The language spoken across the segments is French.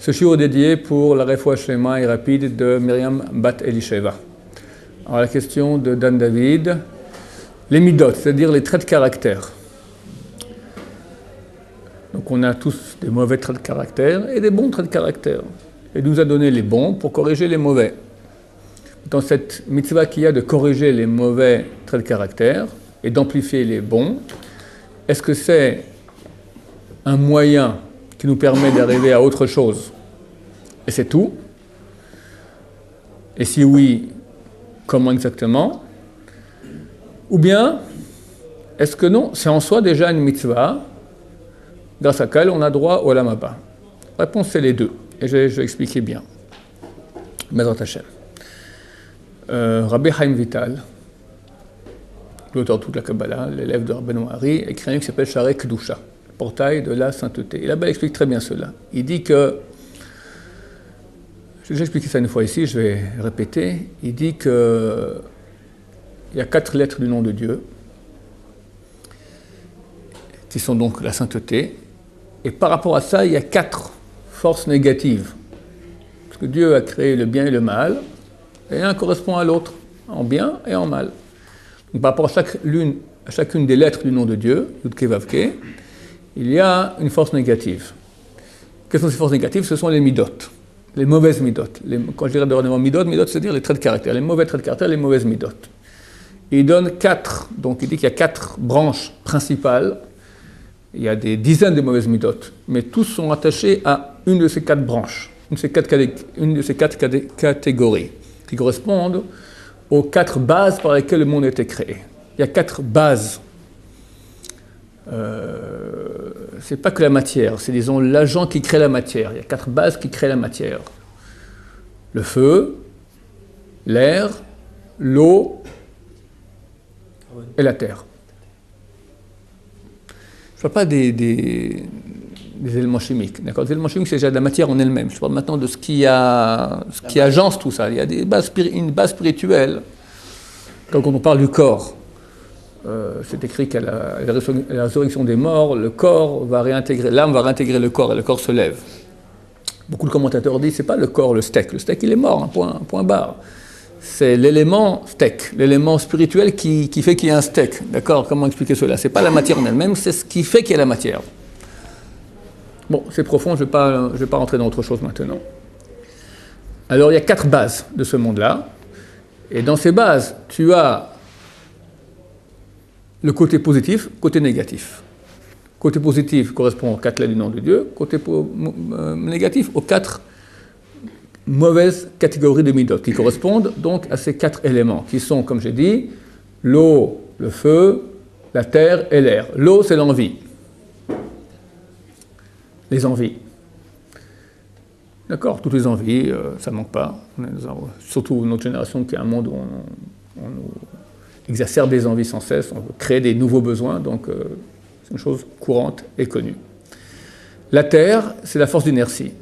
Ce shiur est dédié pour la refoua shlema et rapide de Myriam Bat Elisheva. Alors la question de Dan David, les midot, c'est-à-dire les traits de caractère. Donc on a tous des mauvais traits de caractère et des bons traits de caractère. Et il nous a donné les bons pour corriger les mauvais. Dans cette mitzvah qu'il y a de corriger les mauvais traits de caractère et d'amplifier les bons, est-ce que c'est un moyen qui nous permet d'arriver à autre chose et c'est tout? Et si oui, comment exactement? Ou bien, est-ce que non, c'est en soi déjà une mitzvah grâce à laquelle on a droit au Olam Haba? Réponse, c'est les deux. Et je vais expliquer bien. Bezrat Hashem. Rabbi Chaim Vital, l'auteur de toute la Kabbalah, l'élève de Rabbeinu Hari, écrit un livre qui s'appelle Sharei Kedusha, le portail de la sainteté. Et là-bas, il explique très bien cela. Il dit que, j'ai déjà expliqué ça une fois ici, je vais répéter, il dit que il y a 4 lettres du nom de Dieu, qui sont donc la sainteté, et par rapport à ça, il y a 4 forces négatives. Parce que Dieu a créé le bien et le mal, et l'un correspond à l'autre, en bien et en mal. Donc par rapport à chacune des lettres du nom de Dieu, Yud-Ke Vav-Ke, il y a une force négative. Quelles sont ces forces négatives? Ce sont les midot, les mauvaises midot. Quand je dirais de midot, c'est-à-dire les traits de caractère, les mauvais traits de caractère, les mauvaises midot. Et il donne 4, donc il dit qu'il y a 4 branches principales. Il y a des dizaines de mauvaises midot, mais tous sont attachés à une de ces 4 branches, une de ces quatre catégories, qui correspondent aux 4 bases par lesquelles le monde a été créé. Il y a 4 bases. C'est pas que la matière, c'est disons l'agent qui crée la matière. Il y a 4 bases qui créent la matière. Le feu, l'air, l'eau et la terre. Je ne parle pas des éléments chimiques. D'accord? Les éléments chimiques, c'est déjà de la matière en elle-même. Je parle maintenant de ce qui agence tout ça. Il y a une base spirituelle. Quand on parle du corps, c'est écrit qu'à la résurrection des morts, le corps va réintégrer, l'âme va réintégrer le corps et le corps se lève. Beaucoup de commentateurs disent que ce n'est pas le corps, le steak. Le steak, il est mort, un point barre. C'est l'élément steak, l'élément spirituel qui fait qu'il y a un steak. D'accord? Comment expliquer cela? Ce n'est pas la matière en elle-même, c'est ce qui fait qu'il y a la matière. Bon, c'est profond, je ne vais pas rentrer dans autre chose maintenant. Alors, il y a 4 bases de ce monde-là. Et dans ces bases, tu as le côté positif, côté négatif. Côté positif correspond aux 4 lettres du nom de Dieu. Côté négatif, aux 4 mauvaises catégories de midot, qui correspondent donc à ces 4 éléments, qui sont, comme j'ai dit, l'eau, le feu, la terre et l'air. L'eau, c'est l'envie. Les envies. D'accord? Toutes les envies, ça ne manque pas. Surtout notre génération qui est un monde où on exacerbe des envies sans cesse, on veut créer des nouveaux besoins, donc c'est une chose courante et connue. La terre, c'est la force d'inertie.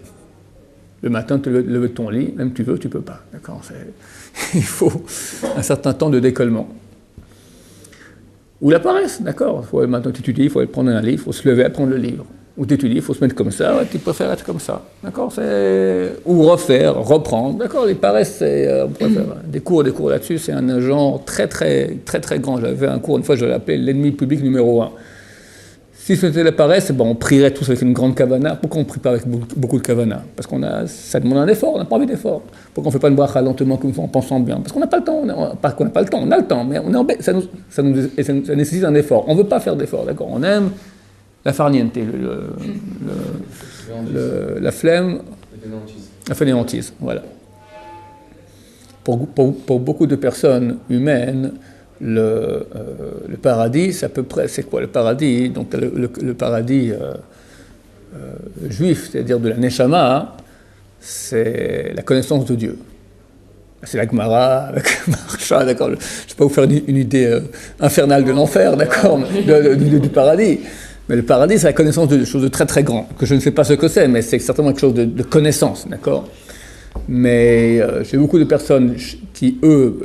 Le matin, tu te leves de ton lit, même tu veux, tu ne peux pas. D'accord? Il faut un certain temps de décollement. Ou la paresse, d'accord? Maintenant, tu étudies, il faut prendre un livre, il faut se lever à prendre le livre. Ou tu étudies, il faut se mettre comme ça, tu préfères être comme ça. D'accord? Ou refaire, reprendre. D'accord? Les paresses, on pourrait faire des cours là-dessus, c'est un agent très, très, très, très grand. J'avais un cours, une fois, je l'appelais l'ennemi public numéro 1. Si c'était la paresse, on prierait tous avec une grande kavana. Pourquoi on ne prie pas avec beaucoup de kavana? Parce ça demande un effort, on n'a pas envie d'effort. Pourquoi on ne fait pas une bracha lentement comme ça en pensant bien? Parce qu'on n'a pas le temps. Pas qu'on n'a pas le temps, on a le temps, mais ça nécessite un effort. On ne veut pas faire d'effort, d'accord? On aime la farniente, la flemme, la fainéantise, voilà. Pour beaucoup de personnes humaines, le paradis, c'est à peu près, c'est quoi le paradis? Donc le paradis juif, c'est-à-dire de la Neshama, c'est la connaissance de Dieu. C'est la Gemara, avec Marcha, d'accord? Je ne vais pas vous faire une idée infernale de l'enfer, d'accord? Du paradis. Mais le paradis, c'est la connaissance de choses de très très grand, que je ne sais pas ce que c'est, mais c'est certainement quelque chose de connaissance, d'accord? Mais j'ai beaucoup de personnes qui, eux,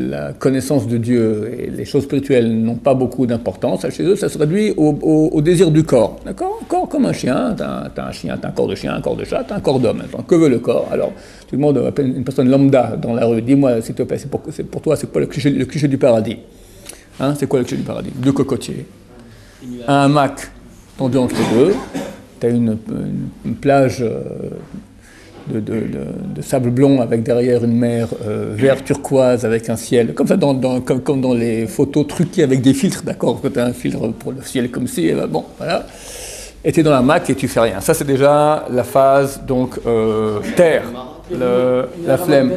la connaissance de Dieu et les choses spirituelles n'ont pas beaucoup d'importance. Chez eux, ça se réduit au désir du corps. D'accord? Corps comme un chien. T'as un chien, t'as un corps de chien, un corps de chat, t'as un corps d'homme. Que veut le corps? Alors, tu demandes à une personne lambda dans la rue, dis-moi, s'il te plaît, pour toi, c'est quoi le cliché du paradis? Hein, c'est quoi le cliché du paradis? Deux cocotiers, un hamac tendu entre les deux, t'as une plage... De sable blond avec derrière une mer vert turquoise avec un ciel, comme ça comme dans les photos truquées avec des filtres, d'accord, quand tu as un filtre pour le ciel comme ci, et ben bon, voilà. Et tu es dans la Mac et tu fais rien. Ça c'est déjà la phase, donc, terre, la flemme,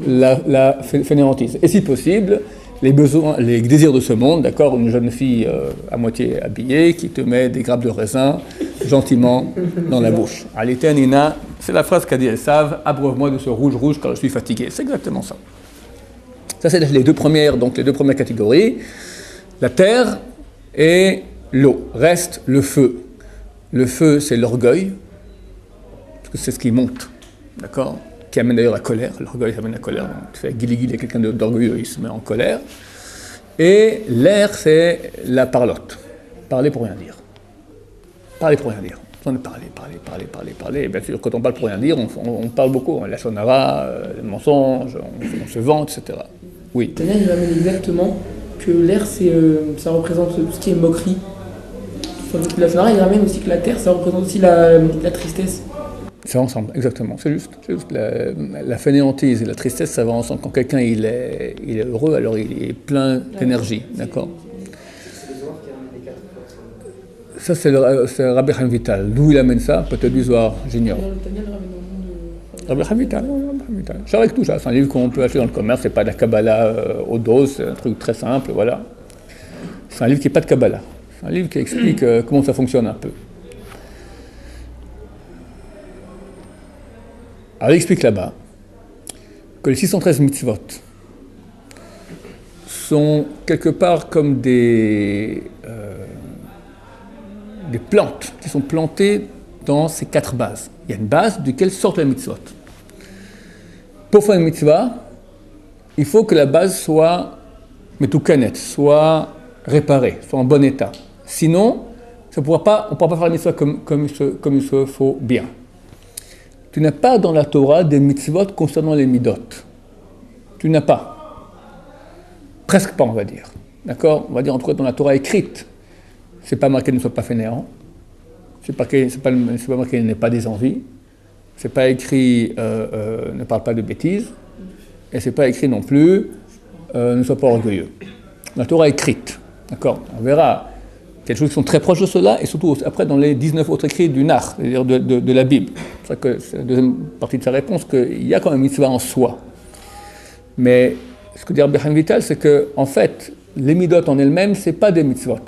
la fainéantise. Et si possible, les besoins, les désirs de ce monde, d'accord, une jeune fille à moitié habillée qui te met des grappes de raisin gentiment dans la bouche. Alitenina, c'est la phrase qu'a dit Esav, abreuve-moi de ce rouge car je suis fatigué. C'est exactement ça. Ça, c'est les deux premières catégories. La terre et l'eau. Reste le feu. Le feu, c'est l'orgueil, parce que c'est ce qui monte, d'accord, qui amène d'ailleurs la colère. L'orgueil, ça amène la colère. Donc, tu fais guili-guili à quelqu'un d'orgueilleux, il se met en colère. Et l'air, c'est la parlotte. Parler pour rien dire. Parler pour rien dire. On parler. Et bien sûr, quand on parle pour rien dire, on parle beaucoup. La sonara, les mensonges, on se vante, etc. Oui. Daniel, il ramène exactement que l'air, ça représente tout ce qui est moquerie. La sonara, il ramène aussi que la terre, ça représente aussi la tristesse. C'est ensemble, exactement. C'est juste la fainéantise et la tristesse, ça va ensemble. Quand quelqu'un il est heureux, alors il est plein d'énergie, d'accord. Ça, c'est Rabbi Chaim Vital. D'où il amène ça? Peut-être du Zohar, j'ignore. Rabbi Chaim Vital. Charek Toucha, c'est un livre qu'on peut acheter dans le commerce. C'est pas de la Kabbalah au dos, c'est un truc très simple, voilà. C'est un livre qui n'est pas de Kabbalah. C'est un livre qui explique comment ça fonctionne un peu. Alors il explique là-bas que les 613 mitzvot sont quelque part comme des plantes qui sont plantées dans ces 4 bases. Il y a une base duquel sortent les mitzvot. Pour faire une mitzvah, il faut que la base soit metoukanet, soit réparée, soit en bon état. Sinon, on ne pourra pas faire la mitzvah comme il se faut bien. Tu n'as pas dans la Torah des mitzvot concernant les midot. Tu n'as pas. Presque pas, on va dire. D'accord? On va dire, en tout cas, dans la Torah écrite, c'est pas marqué ne sois pas fainéant. C'est pas marqué n'aie pas des envies. C'est pas écrit ne parle pas de bêtises. Et c'est pas écrit non plus ne sois pas orgueilleux. La Torah écrite. D'accord? On verra. Il y a des choses qui sont très proches de cela, et surtout après dans les 19 autres écrits du Nach, c'est-à-dire de la Bible. C'est ça que c'est la deuxième partie de sa réponse, qu'il y a quand même une mitzvah en soi. Mais ce que dit Rabbi Chaim Vital, c'est que, en fait, les midot en elles-mêmes, ce n'est pas des mitzvot.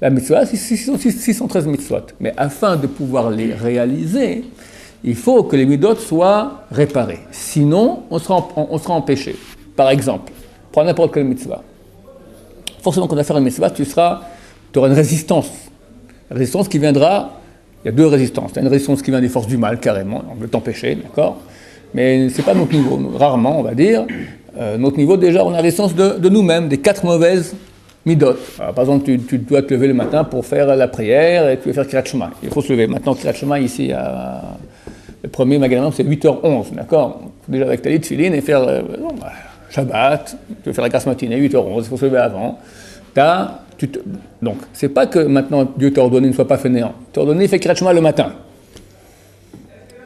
La mitzvah, c'est 613 mitzvot. Mais afin de pouvoir les réaliser, il faut que les midot soient réparés. Sinon, on sera empêché. Par exemple, prends n'importe quelle mitzvah. Forcément, quand on va faire une mitzvah, tu auras une résistance. La résistance qui viendra, il y a 2 résistances. Il y a une résistance qui vient des forces du mal, carrément, on veut t'empêcher, d'accord? Mais ce n'est pas notre niveau, rarement, on va dire. Notre niveau, déjà, on a la résistance de nous-mêmes, des 4 mauvaises midot. Alors, par exemple, tu dois te lever le matin pour faire la prière et tu veux faire Kriyat Shema. Il faut se lever. Maintenant, Kriyat Shema, ici, le premier magasin, c'est 8h11, d'accord? Il faut déjà avec talit, tefilin et faire Shabbat, tu veux faire la grasse matinée, 8h11, il faut se lever avant. Donc, c'est pas que maintenant Dieu t'a ordonné ne sois pas fainéant. Il t'a ordonné fais Kriyat Shema le matin.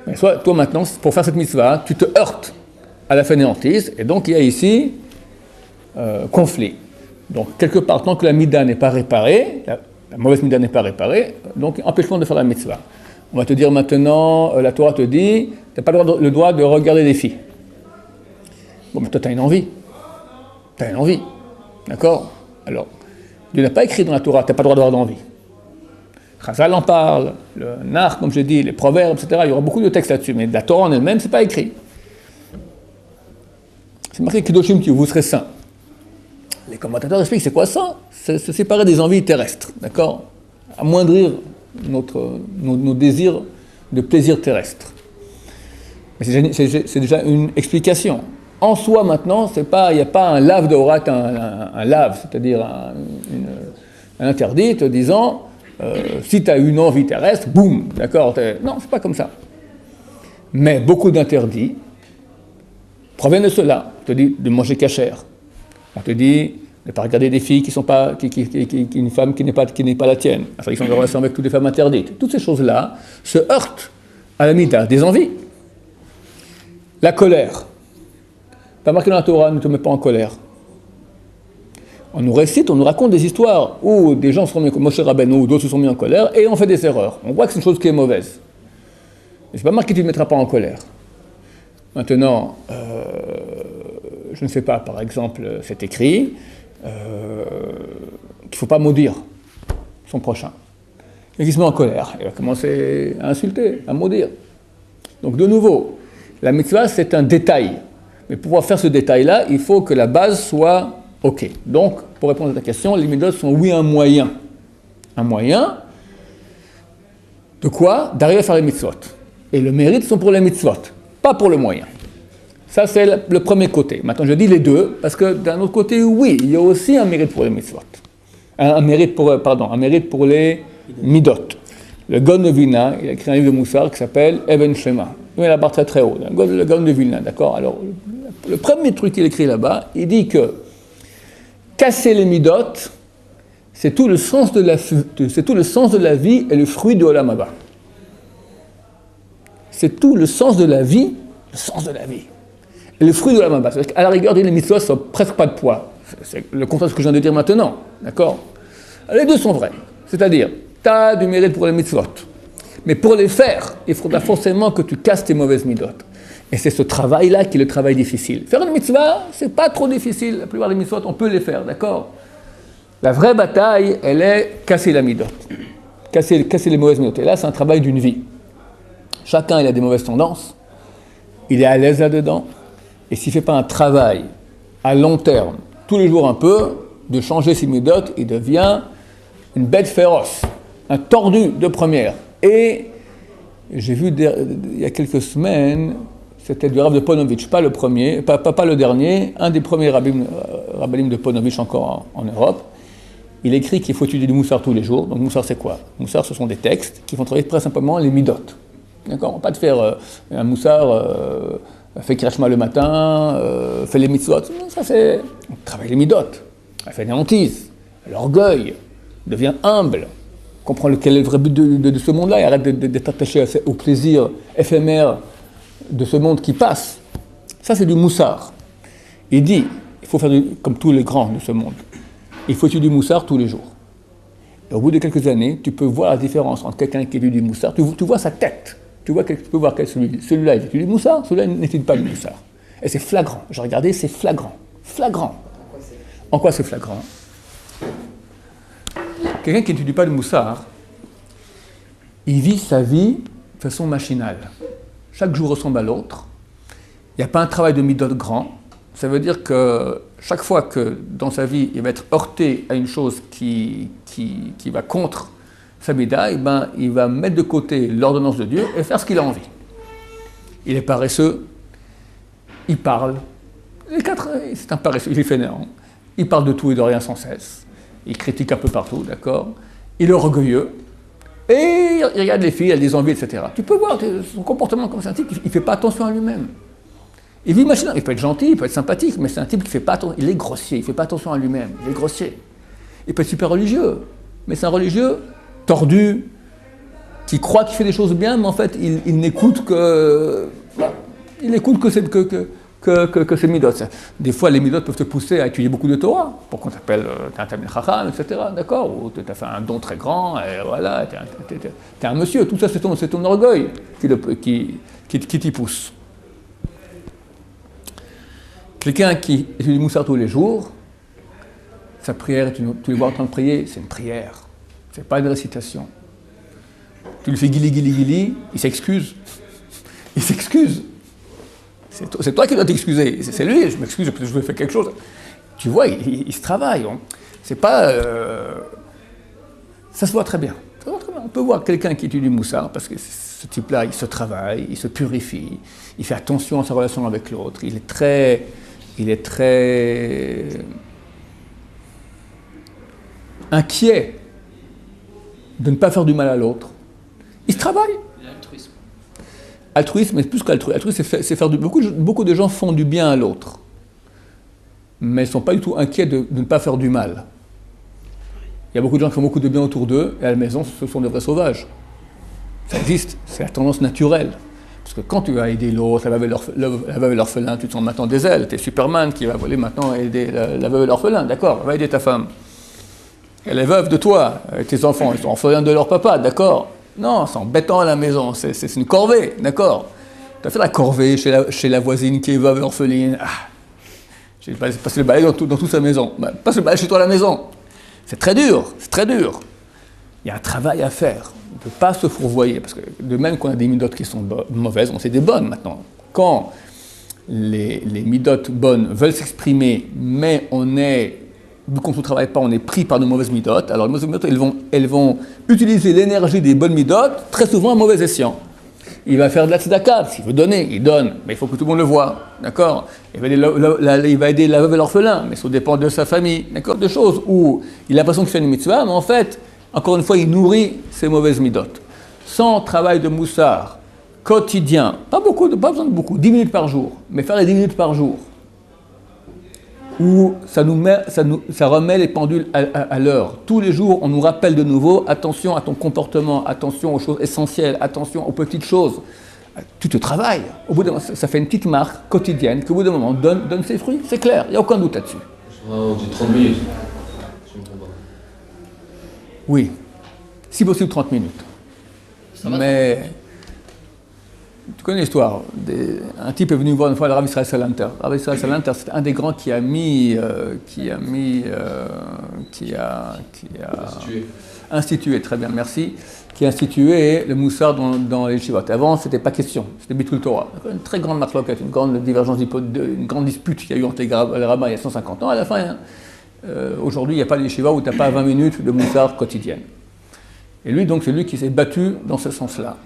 Mais toi maintenant, pour faire cette mitzvah, tu te heurtes à la fainéantise, et donc il y a ici conflit. Donc, quelque part, tant que la mida n'est pas réparée, la mauvaise mida n'est pas réparée, donc empêchement de faire la mitzvah. On va te dire maintenant, la Torah te dit, tu n'as pas le droit de regarder des filles. Bon, mais toi, tu as une envie. D'accord? Alors, Dieu n'a pas écrit dans la Torah, tu n'as pas le droit d'avoir d'envie. Chazal en parle, le Nach, comme je dis, les proverbes, etc. Il y aura beaucoup de textes là-dessus, mais la Torah en elle-même, ce n'est pas écrit. C'est marqué Kedoshim, vous serez saints. Les commentateurs expliquent c'est quoi ça? C'est se séparer des envies terrestres, d'accord? Amoindrir nos désirs de plaisir terrestre. Mais c'est déjà une explication. En soi, maintenant, il n'y a pas un lave de Horat, un lave, c'est-à-dire un interdit te disant si tu as une envie terrestre, boum, d'accord. Non, c'est pas comme ça. Mais beaucoup d'interdits proviennent de cela. On te dit de manger cachère. On te dit de ne pas regarder des filles qui sont pas, une femme qui n'est pas la tienne. Enfin, ils sont en relation avec toutes les femmes interdites. Toutes ces choses-là se heurtent à la mida, des envies. La colère. Pas marqué dans la Torah, ne te mets pas en colère. On nous récite, on nous raconte des histoires où des gens se sont mis, comme Moshe Rabbeinu ou d'autres se sont mis en colère et on fait des erreurs. On voit que c'est une chose qui est mauvaise. Mais c'est pas marqué que tu ne te mettras pas en colère. Maintenant, je ne sais pas, par exemple, c'est écrit qu'il ne faut pas maudire son prochain. Et qui se met en colère, il va commencer à insulter, à maudire. Donc de nouveau, la mitzvah c'est un détail. Mais pour pouvoir faire ce détail-là, il faut que la base soit OK. Donc, pour répondre à ta question, les mitzvot sont oui un moyen. Un moyen de quoi? D'arriver à faire les mitzvot. Et le mérite sont pour les mitzvot, pas pour le moyen. Ça, c'est le premier côté. Maintenant, je dis les deux, parce que d'un autre côté, oui, il y a aussi un mérite pour les mitzvot. Un mérite pour les midot. Le Gaon de Vilna, il a écrit un livre de Moussar qui s'appelle Even Shema. Il met la barre très très haut. Le Gaon de Vilna, d'accord? Alors, le premier truc qu'il écrit là-bas, il dit que casser les midot, c'est tout le sens de la vie et le fruit de Olam Haba. C'est tout le sens de la vie, et le fruit de Olam Haba. C'est-à-dire qu'à la rigueur, les mitzvot n'ont presque pas de poids. C'est le contraire de ce que je viens de dire maintenant, d'accord? Les deux sont vrais. C'est-à-dire, tu as du mérite pour les mitzvot. Mais pour les faire, il faudra forcément que tu casses tes mauvaises midot. Et c'est ce travail-là qui est le travail difficile. Faire une mitzvah, c'est pas trop difficile. La plupart des mitzvot, on peut les faire, d'accord? La vraie bataille, elle est casser la midot. Casser les mauvaises midot. Et là, c'est un travail d'une vie. Chacun, il a des mauvaises tendances. Il est à l'aise là-dedans. Et s'il ne fait pas un travail à long terme, tous les jours un peu, de changer ses midot, il devient une bête féroce, un tordu de première. Et j'ai vu il y a quelques semaines, c'était du Rav de Ponovitch, pas le premier, pas le dernier, un des premiers rabbinim de Ponovitch encore en Europe. Il écrit qu'il faut étudier du Moussar tous les jours. Donc Moussar c'est quoi? Moussar ce sont des textes qui vont travailler très simplement les midot. D'accord? On va pas te faire un Moussar, fais Kirashma le matin, fais les mitzvot. Ça c'est, on travaille les midot. Elle fait des hantises, l'orgueil, devient humble, comprend quel est le vrai but de ce monde-là et arrête d'être attaché au plaisir éphémère de ce monde qui passe. Ça, c'est du moussard. Il dit, il faut faire comme tous les grands de ce monde. Il faut étudier du moussard tous les jours. Et au bout de quelques années, tu peux voir la différence entre quelqu'un qui étudie du moussard. Tu vois sa tête. Tu peux voir que celui-là, il étudie du moussard, celui-là, il n'étudie pas du moussard. Et c'est flagrant. J'ai regardé, c'est flagrant. Flagrant. En quoi c'est flagrant? Quelqu'un qui n'étudie pas le moussard, il vit sa vie de façon machinale. Chaque jour ressemble à l'autre. Il n'y a pas un travail de midot grand. Ça veut dire que chaque fois que dans sa vie, il va être heurté à une chose qui va contre sa mida, eh ben, il va mettre de côté l'ordonnance de Dieu et faire ce qu'il a envie. Il est paresseux, il parle. C'est un paresseux, il est fainéant. Il parle de tout et de rien sans cesse. Il critique un peu partout, d'accord? Il est orgueilleux. Et il regarde les filles, il a des envies, etc. Tu peux voir son comportement comme c'est un type, il ne fait pas attention à lui-même. Il vit machinalement, il peut être gentil, il peut être sympathique, mais c'est un type qui ne fait pas attention, il est grossier, il ne fait pas attention à lui-même, il est grossier. Il peut être super religieux, mais c'est un religieux tordu, qui croit qu'il fait des choses bien, mais en fait, il n'écoute que... il n'écoute que ces midot. Des fois, les midot peuvent te pousser à étudier beaucoup de Torah, pour qu'on t'appelle un Talmid Chacham, etc. D'accord? Ou tu as fait un don très grand, et voilà, t'es un monsieur. Tout ça, c'est ton orgueil qui t'y pousse. Quelqu'un qui étudie Moussar tous les jours, sa prière, tu le vois en train de prier, c'est une prière. C'est pas une récitation. Tu lui fais guili, il s'excuse. Il s'excuse. C'est toi qui dois t'excuser. C'est lui, je m'excuse, peut-être que je vais faire quelque chose. Tu vois, il se travaille. C'est pas... ça se voit très bien. Ça se voit très bien. on peut voir quelqu'un qui étudie Moussar, parce que ce type-là, il se travaille, il se purifie, il fait attention à sa relation avec l'autre, il est très inquiet de ne pas faire du mal à l'autre. Il se travaille. L'altruisme. Altruisme, mais plus qu'altruisme. Altruisme, c'est faire beaucoup de gens font du bien à l'autre, mais ils ne sont pas du tout inquiets de ne pas faire du mal. Il y a beaucoup de gens qui font beaucoup de bien autour d'eux, et à la maison, ce sont des vrais sauvages. Ça existe, c'est la tendance naturelle. Parce que quand tu vas aider l'autre, la veuve et l'orphelin, tu te sens maintenant des ailes. Tu es Superman qui va voler maintenant aider la veuve et l'orphelin, d'accord, va aider ta femme. Elle est veuve de toi, tes enfants, ils sont orphelins de leur papa, d'accord. Non, c'est embêtant à la maison, c'est une corvée, d'accord. Tu as fait la corvée chez la voisine qui est veuve et orpheline. Ah, j'ai passé le balai dans toute sa maison. Bah, passe le balai chez toi à la maison. C'est très dur, c'est très dur. Il y a un travail à faire. On ne peut pas se fourvoyer, parce que de même qu'on a des midotes qui sont mauvaises, on sait des bonnes maintenant. Quand les midotes bonnes veulent s'exprimer, mais vu qu'on ne travaille pas, on est pris par de mauvaises midotes, alors les mauvaises midotes, elles vont utiliser l'énergie des bonnes midotes, très souvent à mauvais escient. Il va faire de la tzedaka, s'il veut donner, il donne, mais il faut que tout le monde le voit, d'accord. Il va aider la veuve et l'orphelin, mais ça dépend de sa famille, d'accord. Des choses où il a l'impression qu'il fait une mitzvah, mais en fait, encore une fois, il nourrit ses mauvaises midotes. Sans travail de moussard quotidien, pas besoin de beaucoup, 10 minutes par jour, mais faire les 10 minutes par jour, où ça remet les pendules à l'heure. Tous les jours, on nous rappelle de nouveau, attention à ton comportement, attention aux choses essentielles, attention aux petites choses. Tu te travailles. Au bout d'un moment, ça fait une petite marque quotidienne qui, au bout d'un moment, donne ses fruits. C'est clair, il n'y a aucun doute là-dessus. On dit 30 minutes. Oui, si possible 30 minutes. Mais tu connais l'histoire. Un type est venu voir une fois le Rav Israël Salanter. Le Rav Israël Salanter, c'est un des grands qui a institué, très bien, merci, qui a institué le moussard dans les yeshivot. Avant, c'était pas question, c'était Bitul Torah. Une très grande marloquette, une grande divergence, une grande dispute qu'il y a eu entre les rabbins il y a 150 ans. À la fin, aujourd'hui, il n'y a pas de yeshiva où tu n'as pas 20 minutes de moussard quotidienne. Et lui, donc, c'est lui qui s'est battu dans ce sens-là.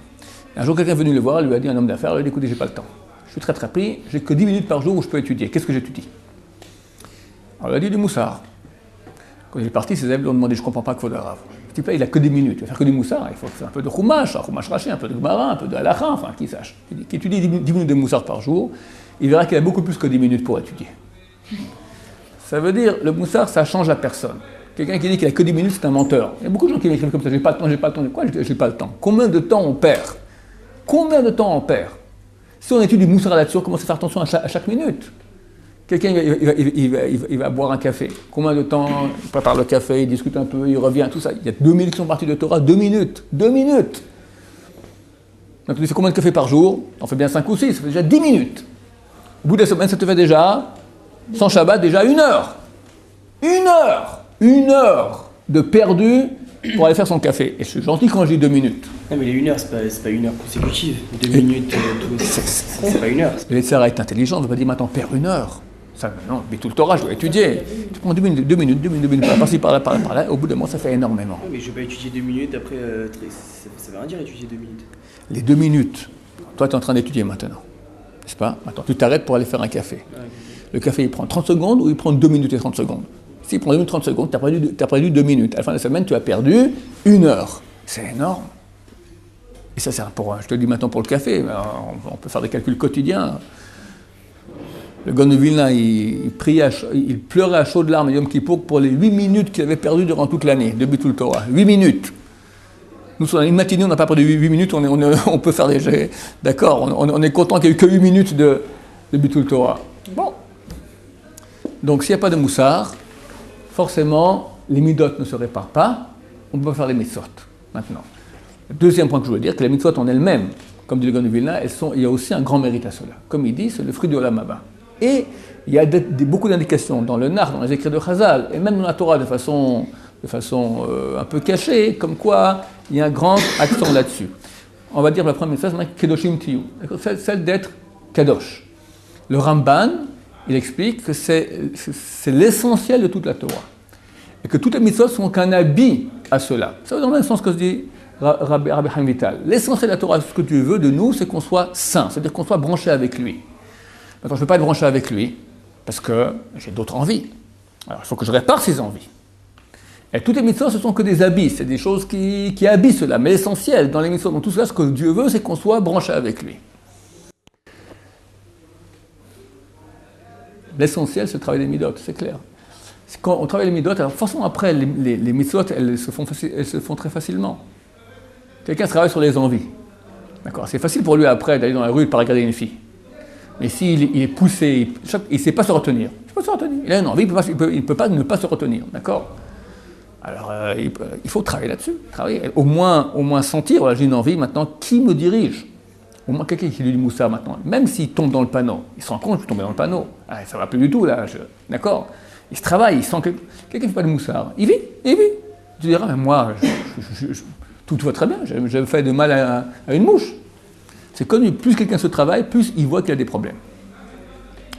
Un jour, quelqu'un est venu le voir, lui a dit, un homme d'affaires, il lui a dit, écoutez, j'ai pas le temps. Je suis très très pris, j'ai que 10 minutes par jour où je peux étudier. Qu'est-ce que j'étudie? Alors, il a dit du moussard. Quand il est parti, ses élèves lui ont demandé, je ne comprends pas qu'il faut de Rav. Ce type-là, il a que 10 minutes, il va faire que du moussard, il faut faire un peu de chumash raché, un peu de gemara, un peu de halakha, enfin, qui sache. Qui étudie 10 minutes de moussard par jour, il verra qu'il a beaucoup plus que 10 minutes pour étudier. Ça veut dire, le moussard, ça change la personne. Quelqu'un qui dit qu'il a que 10 minutes, c'est un menteur. Il y a beaucoup de gens qui m'écrivent comme ça, j'ai pas le temps. Quoi, j'ai pas le temps? Combien de temps on perd? Combien de temps on perd? Si on étudie du moussard là-dessus, on commence à faire attention à chaque minute. Quelqu'un il va boire un café. Combien de temps il prépare le café, il discute un peu, il revient, tout ça. Il y a 2 minutes qui sont partis de Torah, 2 minutes. 2 minutes. Donc tu fais combien de cafés par jour? On fait bien 5 ou 6, ça fait déjà 10 minutes. Au bout de la semaine, ça te fait déjà, sans Shabbat, déjà 1 heure. 1 heure. 1 heure de perdu pour aller faire son café. Et je suis gentil quand je dis 2 minutes. Non, mais les 1 heure, c'est pas 1 heure consécutive. 2 minutes, c'est pas 1 heure. Le Tzara est intelligent, on ne va pas dire maintenant, perds 1 heure. Ça, non, mais tout le Torah, je dois étudier. Tu prends 2 minutes, par-ci, par-là, au bout d'un moment, ça fait énormément. Oui, mais je ne vais pas étudier 2 minutes, après, ça veut rien dire étudier 2 minutes. Les 2 minutes, toi, tu es en train d'étudier maintenant, n'est-ce pas? Maintenant, tu t'arrêtes pour aller faire un café. Ah, okay. Le café, il prend 30 secondes ou il prend 2 minutes et 30 secondes? S'il prend 2 minutes 30 secondes, tu as perdu 2 minutes. À la fin de la semaine, tu as perdu 1 heure. C'est énorme. Et ça sert pour, je te dis maintenant pour le café, on peut faire des calculs quotidiens. Le Gaon de Vilna, il pleurait à chaudes larmes Yom Kippour pour les 8 minutes qu'il avait perdues durant toute l'année, de Bitul Torah. 8 minutes. Nous, sur une matinée, on n'a pas perdu 8 minutes, on peut faire des... D'accord, on est content qu'il n'y ait eu que 8 minutes de Bitul Torah. Bon. Donc, s'il n'y a pas de moussard, forcément, les midot ne se réparent pas, on ne peut pas faire les mitzvot, maintenant. Le deuxième point que je voulais dire, que les mitzvot en elles-mêmes, comme dit le Gaon de Vilna, il y a aussi un grand mérite à cela. Comme il dit, c'est le fruit du Olam Haba. Et il y a beaucoup d'indications dans le Nar, dans les écrits de Chazal, et même dans la Torah de façon un peu cachée, comme quoi il y a un grand accent là-dessus. On va dire la première chose, c'est Kedoshim Tiyu, celle d'être Kadosh. Le Ramban, il explique que c'est l'essentiel de toute la Torah. Et que toutes les mitzvot sont qu'un habit à cela. Ça va dans le même sens que se dit Rabbi Chaim Vital. L'essentiel de la Torah, ce que Dieu veut de nous, c'est qu'on soit saint, c'est-à-dire qu'on soit branché avec lui. Maintenant, je ne peux pas être branché avec lui, parce que j'ai d'autres envies. Alors, il faut que je répare ces envies. Et toutes les mitzvot, ce sont que des habits, c'est des choses qui habillent cela. Mais l'essentiel dans les mitzvot, dans tout cela, ce que Dieu veut, c'est qu'on soit branché avec lui. L'essentiel, c'est le travail des midot, c'est clair. Quand on travaille les midot, alors forcément après, les mitzvot, elles se font très facilement. Quelqu'un travaille sur les envies. D'accord, c'est facile pour lui après d'aller dans la rue et de pas regarder une fille. Mais s'il est poussé, il ne sait pas se retenir. Il a une envie, il ne peut pas ne pas se retenir. D'accord. Alors, il faut travailler là-dessus. Au moins sentir, voilà, j'ai une envie, maintenant, qui me dirige? Au moins quelqu'un qui lui dit Moussa maintenant. Même s'il tombe dans le panneau, il se rend compte qu'il tombe dans le panneau. Ah, ça ne va plus du tout, là. D'accord. Il se travaille, il sent que quelqu'un ne fait pas de moussard. Il vit. Tu diras, mais moi, tout va très bien, j'ai fait de mal à une mouche. C'est connu, plus quelqu'un se travaille, plus il voit qu'il a des problèmes.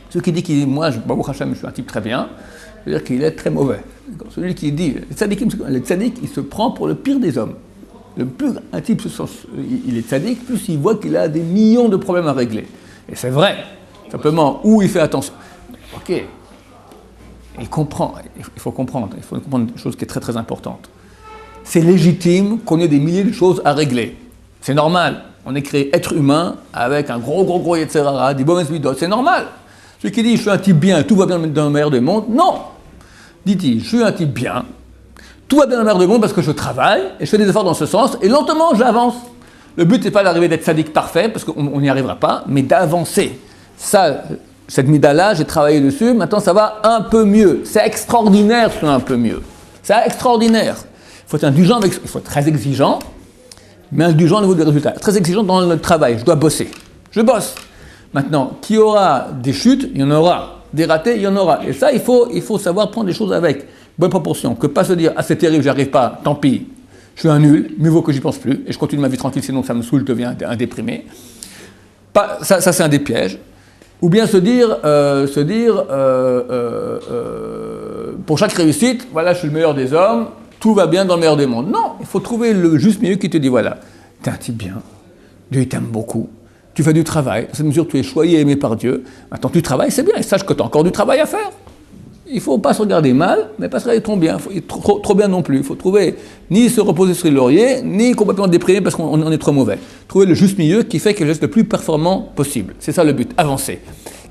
Celui qui dit moi, Baruch Hashem, je suis un type très bien, c'est-à-dire qu'il est très mauvais. Celui qui dit, le tzaddik, il se prend pour le pire des hommes. Le plus un type il est tzaddik, plus il voit qu'il a des millions de problèmes à régler. Et c'est vrai. Simplement, où il fait attention. Ok. Il comprend. Il faut comprendre une chose qui est très très importante. C'est légitime qu'on ait des milliers de choses à régler. C'est normal. On est créé être humain avec un gros yetzerara, des bonnes midot. C'est normal. Celui qui dit je suis un type bien, tout va bien dans le meilleur des mondes, non. Dit-il, je suis un type bien, tout va bien dans le meilleur des mondes parce que je travaille et je fais des efforts dans ce sens et lentement j'avance. Le but c'est pas d'arriver d'être sadique parfait parce qu'on n'y arrivera pas, mais d'avancer. Ça, cette mida-là, j'ai travaillé dessus, maintenant ça va un peu mieux. C'est extraordinaire, c'est un peu mieux. C'est extraordinaire. Il faut être indulgent, il faut être très exigeant, mais indulgent au niveau des résultats. Très exigeant dans le travail, je dois bosser. Je bosse. Maintenant, qu'il y aura des chutes, il y en aura. Des ratés, il y en aura. Et ça, il faut savoir prendre les choses avec bonne proportion. Que pas se dire, ah c'est terrible, j'y arrive pas, tant pis, je suis un nul, mieux vaut que j'y pense plus, et je continue ma vie tranquille, sinon ça me saoule, je deviens un déprimé. Ça c'est un des pièges. Ou bien se dire, pour chaque réussite, voilà, je suis le meilleur des hommes, tout va bien dans le meilleur des mondes. Non, il faut trouver le juste milieu qui te dit, voilà, t'es un type bien, Dieu t'aime beaucoup, tu fais du travail, dans cette mesure tu es choyé et aimé par Dieu, maintenant tu travailles, c'est bien, et sache que tu as encore du travail à faire. Il ne faut pas se regarder mal, mais pas se regarder trop bien, trop bien non plus. Il faut trouver, ni se reposer sur le laurier, ni complètement déprimé parce qu'on est trop mauvais. Trouver le juste milieu qui fait qu'il reste le plus performant possible. C'est ça le but, avancer.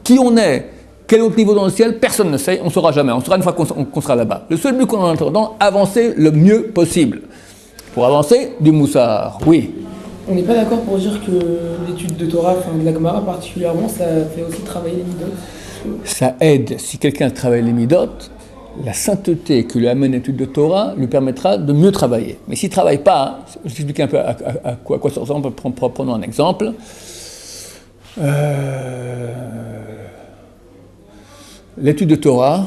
Qui on est, quel autre niveau dans le ciel, personne ne sait, on ne saura jamais. On saura une fois qu'on sera là-bas. Le seul but qu'on a en attendant, avancer le mieux possible. Pour avancer, du moussard, oui. On n'est pas d'accord pour dire que l'étude de Torah, de la Gemara particulièrement, ça fait aussi travailler les midot. Ça aide, si quelqu'un travaille les midot, la sainteté que lui amène l'étude de Torah lui permettra de mieux travailler. Mais s'il ne travaille pas, je vais expliquer un peu à quoi ça ressemble, prenons un exemple. L'étude de Torah,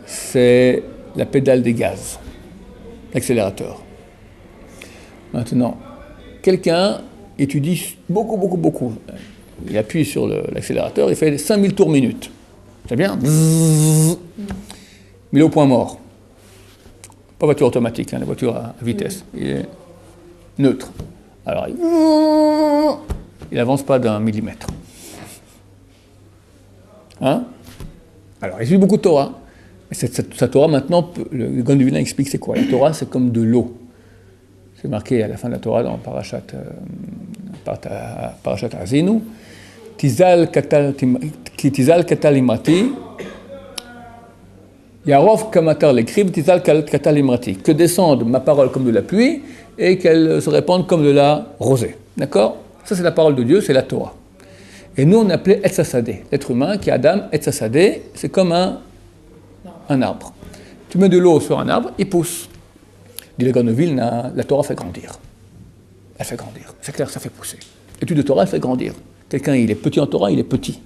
c'est la pédale des gaz, l'accélérateur. Maintenant, quelqu'un étudie beaucoup. Il appuie sur l'accélérateur, il fait 5000 tours minute. C'est bien. Mais il est au point mort. Pas voiture automatique, la voiture à vitesse. Il est neutre. Alors, il n'avance pas d'un millimètre. Hein? Alors, il suit beaucoup de Torah. Mais cette Torah, maintenant, le Gaon du Vilna explique c'est quoi. La Torah, c'est comme de l'eau. C'est marqué à la fin de la Torah dans Parashat Azinu. Tizal katal imrati, Yarov kamatar l'écrive, Tizal katal imrati. Que descende ma parole comme de la pluie et qu'elle se répande comme de la rosée. D'accord? Ça, c'est la parole de Dieu, c'est la Torah. Et nous, on appelait Etz Hasadeh. L'être humain qui est Adam, Etz Hasadeh, c'est comme un arbre. Tu mets de l'eau sur un arbre, il pousse. Dit le Gaon de Vilna, la Torah fait grandir. Elle fait grandir. C'est clair, ça fait pousser. L'étude de Torah, elle fait grandir. Quelqu'un, il est petit en Torah, il est petit.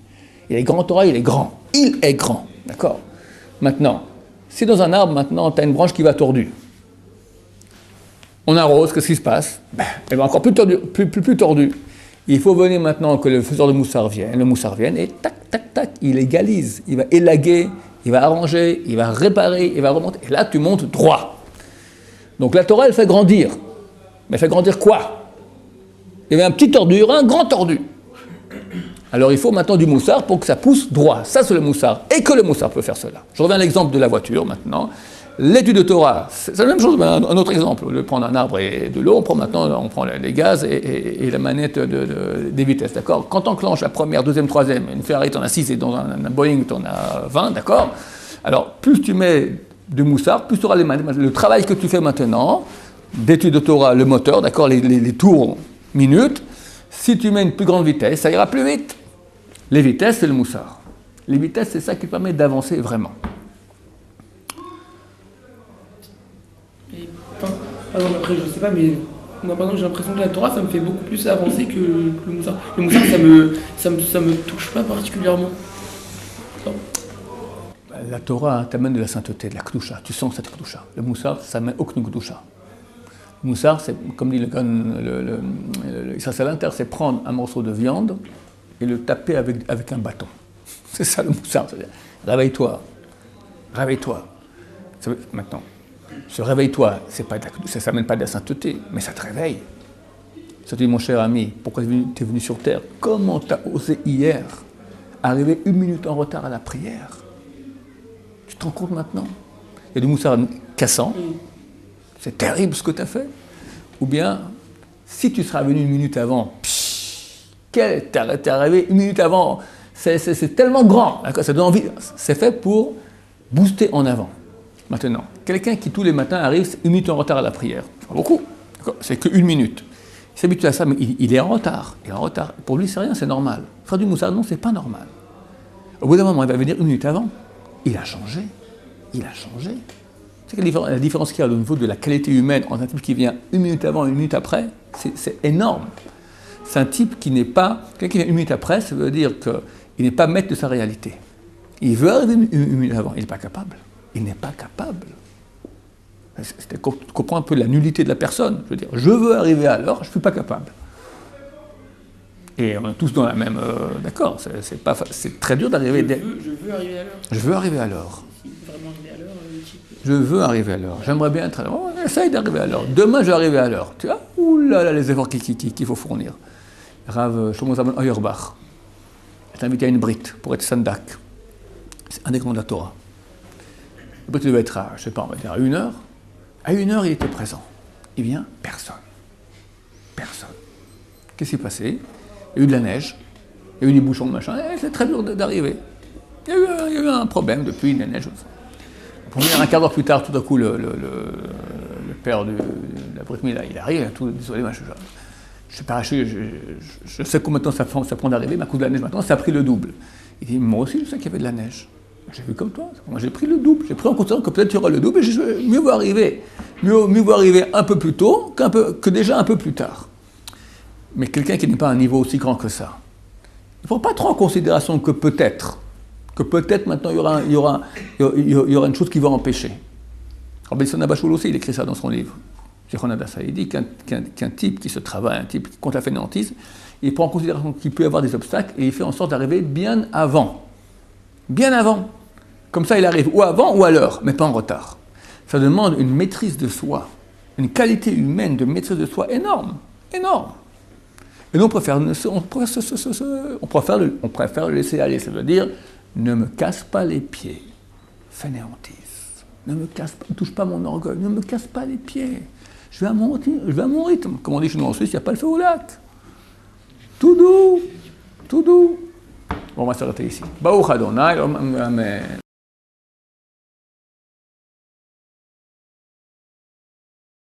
Il est grand en Torah, il est grand. Il est grand. D'accord? Maintenant, si dans un arbre, maintenant, tu as une branche qui va tordue. On arrose, qu'est-ce qui se passe? Elle va encore plus tordue. Il faut venir maintenant que le faiseur de moussard vienne, et tac, il égalise. Il va élaguer, il va arranger, il va réparer, il va remonter. Et là, tu montes droit. Donc la Torah, elle fait grandir. Mais fait grandir quoi? Il y avait un petit tordu, il y aura un grand tordu. Alors il faut maintenant du moussard pour que ça pousse droit. Ça c'est le moussard. Et que le moussard peut faire cela. Je reviens à l'exemple de la voiture maintenant. L'étude de Torah, c'est la même chose, mais un autre exemple. Au lieu de prendre un arbre et de l'eau, on prend les gaz et la manette des vitesses, d'accord? Quand on enclenche la première, deuxième, troisième, une Ferrari t'en as 6 et dans un Boeing t'en as 20, d'accord? Alors plus tu mets du moussard, plus tu auras le travail que tu fais maintenant, d'étude de Torah, le moteur, d'accord, les tours minutes. Si tu mets une plus grande vitesse, ça ira plus vite. Les vitesses, c'est le moussard. Les vitesses, c'est ça qui permet d'avancer vraiment. Et, enfin, par exemple, après, je sais pas, mais moi, par exemple, j'ai l'impression que la Torah, ça me fait beaucoup plus avancer que le moussard. Le moussard, ça me touche pas particulièrement. Non. La Torah t'amène de la sainteté, de la Kedusha. Tu sens cette Kedusha. Le moussard, ça mène aucune Kedusha. Le moussard, c'est, comme dit Israël Salanter, c'est prendre un morceau de viande et le taper avec un bâton. C'est ça le moussard. C'est-à-dire, réveille-toi. Réveille-toi. Maintenant, ce réveille-toi, ça n'amène pas de la sainteté, mais ça te réveille. Ça te dit, mon cher ami, pourquoi tu es venu sur terre? Comment tu as osé hier arriver 1 minute en retard à la prière? Tu te rends compte maintenant? Il y a du moussard cassant. C'est terrible ce que tu as fait. Ou bien, si tu seras venu 1 minute avant, t'es arrivé 1 minute avant, c'est tellement grand, ça donne envie. C'est fait pour booster en avant. Maintenant, quelqu'un qui tous les matins arrive 1 minute en retard à la prière, c'est pas beaucoup, c'est que 1 minute. Il s'habitue à ça, mais il est en retard. Il est en retard. Pour lui, c'est rien, c'est normal. Faire du moussard, non, c'est pas normal. Au bout d'un moment, il va venir 1 minute avant. Il a changé. Il a changé. Tu sais la différence qu'il y a au niveau de la qualité humaine entre un type qui vient 1 minute avant et 1 minute après, c'est énorme. C'est un type qui n'est pas... Quelqu'un qui vient 1 minute après, ça veut dire qu'il n'est pas maître de sa réalité. Il veut arriver 1 minute avant. Il n'est pas capable. Il n'est pas capable. Tu comprends un peu la nullité de la personne. Je veux dire, je veux arriver à l'heure, je ne suis pas capable. Et on est tous dans la même... d'accord, c'est très dur d'arriver... Je veux arriver à l'heure. Je veux arriver à l'heure. Vraiment arriver à l'heure, le type... Je veux arriver à l'heure. J'aimerais bien être à l'heure. Essaye d'arriver à l'heure. Demain, je vais arriver à l'heure. Tu vois? Ouh là là, les efforts qu'il faut fournir. Rav Shlomo Zalman Auerbach est invité à une brite pour être sandak. C'est un des grands de la Torah. Le brite devait être à, je sais pas, on va dire à 1h. À 1h, il était présent. Il vient, personne. Personne. Qu'est-ce qui s'est passé? Il y a eu de la neige, il y a eu des bouchons de machin, et c'est très dur d'arriver. Il y a eu un problème depuis la neige. Pour venir un quart d'heure plus tard, tout à coup, le père de la Brit Mila, il arrive, tout désolé, je sais combien de temps ça prend d'arriver, mais à cause de la neige maintenant, ça a pris le double. Il dit, moi aussi, je sais qu'il y avait de la neige. J'ai vu comme toi, moi j'ai pris le double, j'ai pris en considération que peut-être tu auras le double, et mieux vaut arriver un peu plus tôt que déjà un peu plus tard. Mais quelqu'un qui n'est pas à un niveau aussi grand que ça, il ne faut pas trop en considération que peut-être maintenant il y aura une chose qui va empêcher. Rabbi Yonah Bachoul aussi, il écrit ça dans son livre. Il dit qu'un type qui se travaille, un type qui compte la fainéantise, il prend en considération qu'il peut y avoir des obstacles et il fait en sorte d'arriver bien avant. Bien avant. Comme ça, il arrive ou avant ou à l'heure, mais pas en retard. Ça demande une maîtrise de soi, une qualité humaine de maîtrise de soi énorme, énorme. Et nous, on préfère le laisser aller. Ça veut dire, ne me casse pas les pieds, fainéantise. Ne touche pas mon orgueil, ne me casse pas les pieds. Je vais à mon rythme. Comme on dit chez nous en Suisse, il n'y a pas le feu au lac. Tout doux, tout doux. Bon, on va s'arrêter ici. Baruch Adonai, Amen.